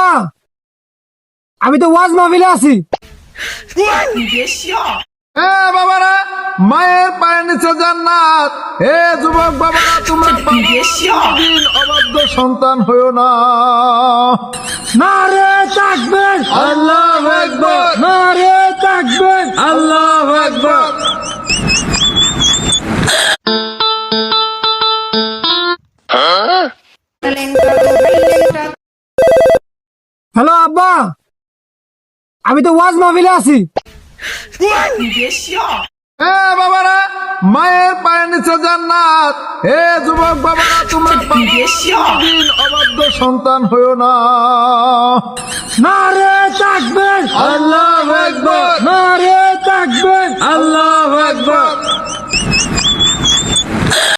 আব্বা, আমি তো ওয়াজ মাহফিলে আছি। বাবারা, মায়ের পায়ের নিচে জান্নাত। হে যুবক বাবারা, তোমরা কোনদিন অবাধ্য সন্তান হইও না। নারে তাকবীর, আল্লাহু আকবার, নারে তাকবীর, আল্লাহু আকবার। হ্যালো আব্বা, আমি তো ওয়াজ মাহফিলে আছি। বাবারা, মায়ের পায়ের নিচে জান্নাত। হে যুবক বাবারা, তোমরা কোনদিন অবাধ্য সন্তান হইও না। নারে তাকবীর, আল্লাহু আকবার, নারে তাকবীর, আল্লাহু আকবার।